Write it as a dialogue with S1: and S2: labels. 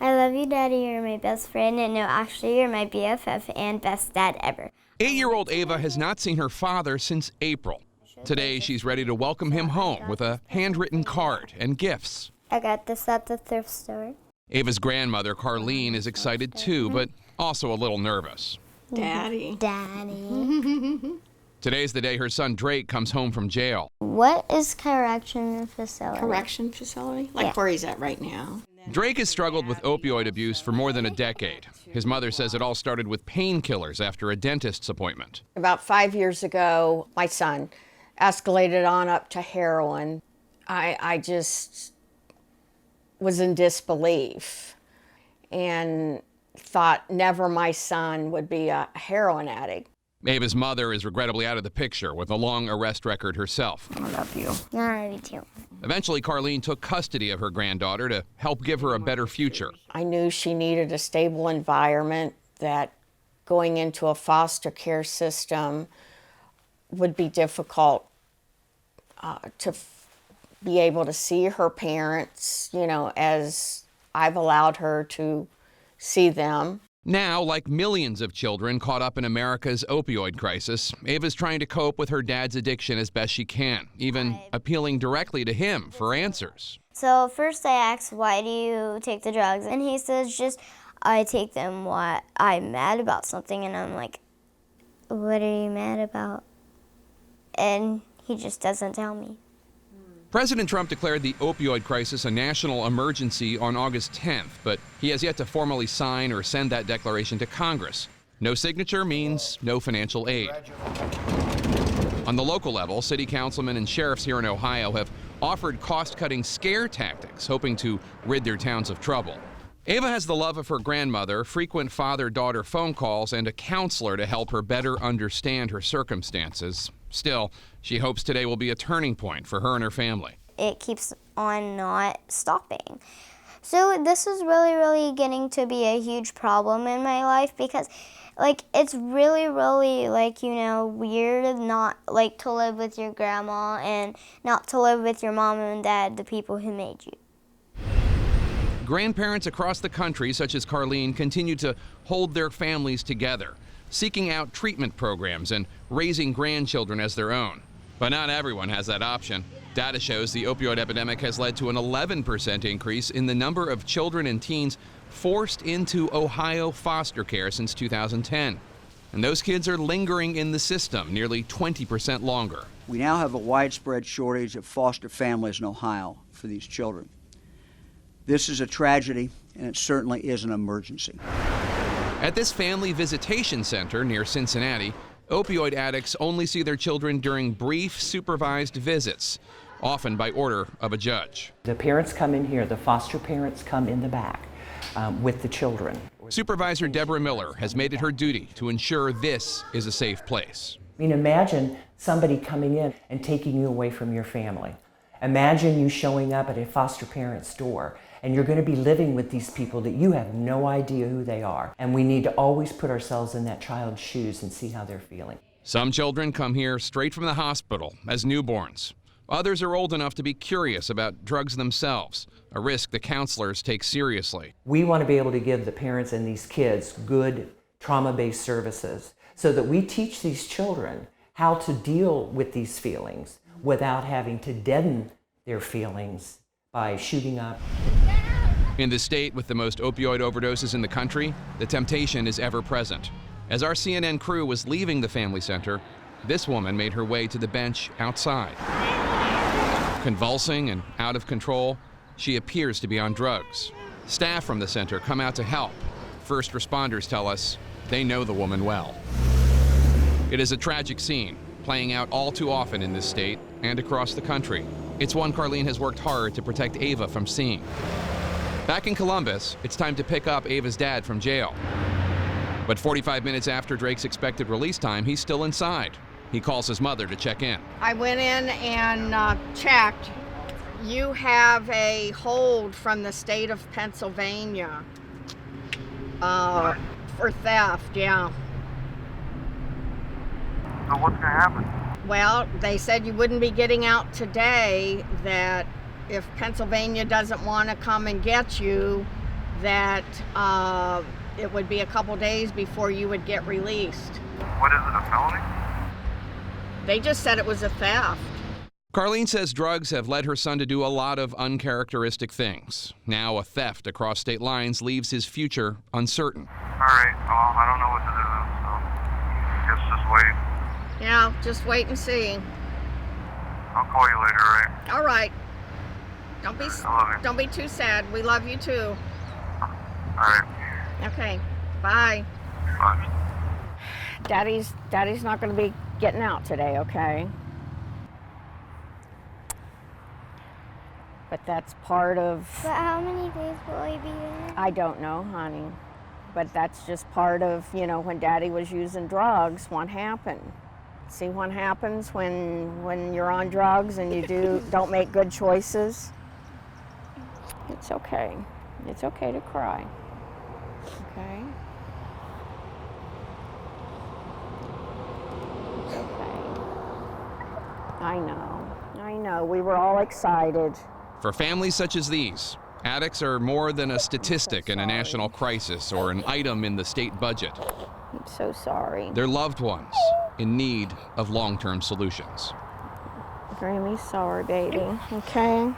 S1: I love you, Daddy. You're my best friend. And no, actually, you're my BFF and best dad ever.
S2: 8-year-old Ava has not seen her father since April. Today, she's ready to welcome him home with a handwritten card and gifts.
S1: I got this at the thrift store.
S2: Ava's grandmother, Carlene, is excited too, but also a little nervous.
S3: Daddy.
S1: Daddy.
S2: Today's the day her son Drake comes home from jail.
S1: What is correction facility?
S3: Correction facility? Like where he's at right now.
S2: Drake has struggled with opioid abuse for more than a decade. His mother says it all started with painkillers after a dentist's appointment.
S4: About 5 years ago, my son escalated on up to heroin. I just was in disbelief and thought never my son would be a heroin addict.
S2: Ava's mother is regrettably out of the picture with a long arrest record herself.
S4: I love you.
S1: I love you too.
S2: Eventually, Carlene took custody of her granddaughter to help give her a better future.
S4: I knew she needed a stable environment, that going into a foster care system would be difficult to be able to see her parents, as I've allowed her to see them.
S2: Now, like millions of children caught up in America's opioid crisis, Ava's trying to cope with her dad's addiction as best she can, even appealing directly to him for answers.
S1: So first I asked, why do you take the drugs? And he says, I take them when I'm mad about something. And I'm like, what are you mad about? And he just doesn't tell me.
S2: President Trump declared the opioid crisis a national emergency on August 10th, but he has yet to formally sign or send that declaration to Congress. No signature means no financial aid. On the local level, city councilmen and sheriffs here in Ohio have offered cost-cutting scare tactics, hoping to rid their towns of trouble. Ava has the love of her grandmother, frequent father-daughter phone calls, and a counselor to help her better understand her circumstances. Still, she hopes today will be a turning point for her and her family.
S1: It keeps on not stopping. So this is really, really getting to be a huge problem in my life because, it's really, really, weird not, to live with your grandma and not to live with your mom and dad, the people who made you.
S2: Grandparents across the country, such as Carlene, continue to hold their families together, seeking out treatment programs and raising grandchildren as their own. But not everyone has that option. Data shows the opioid epidemic has led to an 11% increase in the number of children and teens forced into Ohio foster care since 2010. And those kids are lingering in the system nearly 20% longer.
S5: We now have a widespread shortage of foster families in Ohio for these children. This is a tragedy, and it certainly is an emergency.
S2: At this family visitation center near Cincinnati, opioid addicts only see their children during brief, supervised visits, often by order of a judge.
S6: The parents come in here, the foster parents come in the back with the children.
S2: Supervisor Deborah Miller has made it her duty to ensure this is a safe place.
S6: Imagine somebody coming in and taking you away from your family. Imagine you showing up at a foster parent's door and you're going to be living with these people that you have no idea who they are. And we need to always put ourselves in that child's shoes and see how they're feeling.
S2: Some children come here straight from the hospital as newborns. Others are old enough to be curious about drugs themselves, a risk the counselors take seriously.
S6: We want to be able to give the parents and these kids good trauma-based services so that we teach these children how to deal with these feelings without having to deaden their feelings by shooting up.
S2: In the state with the most opioid overdoses in the country, the temptation is ever present. As our CNN crew was leaving the family center, this woman made her way to the bench outside. Convulsing and out of control, she appears to be on drugs. Staff from the center come out to help. First responders tell us they know the woman well. It is a tragic scene, playing out all too often in this state and across the country. It's one Carlene has worked hard to protect Ava from seeing. Back in Columbus, it's time to pick up Ava's dad from jail. But 45 minutes after Drake's expected release time, he's still inside. He calls his mother to check in.
S4: I went in and checked. You have a hold from the state of Pennsylvania for theft, yeah.
S7: So what's going to happen?
S4: Well, they said you wouldn't be getting out today, that if Pennsylvania doesn't want to come and get you, that it would be a couple days before you would get released.
S7: What is it, a felony?
S4: They just said it was a theft.
S2: Carlene says drugs have led her son to do a lot of uncharacteristic things. Now a theft across state lines leaves his future uncertain.
S7: All right, well, I don't know what to do, so guess just wait.
S4: Yeah, just wait and see.
S7: I'll call you later, all right?
S4: All right.
S7: I love you.
S4: Don't be too sad. We love you too.
S7: All right,
S4: Okay. Bye.
S7: bye.
S4: Daddy's not going to be getting out today, okay? But that's part of,
S1: But how many days will he be in?
S4: I don't know, honey. But that's just part of, when Daddy was using drugs, what happened? See what happens when you're on drugs and you don't make good choices? It's okay. It's okay to cry. Okay? It's okay. I know. We were all excited.
S2: For families such as these, addicts are more than a statistic in a national crisis or an item in the state budget.
S4: I'm so sorry.
S2: They're loved ones in need of long-term solutions.
S4: Grammy's sorry, baby. Okay?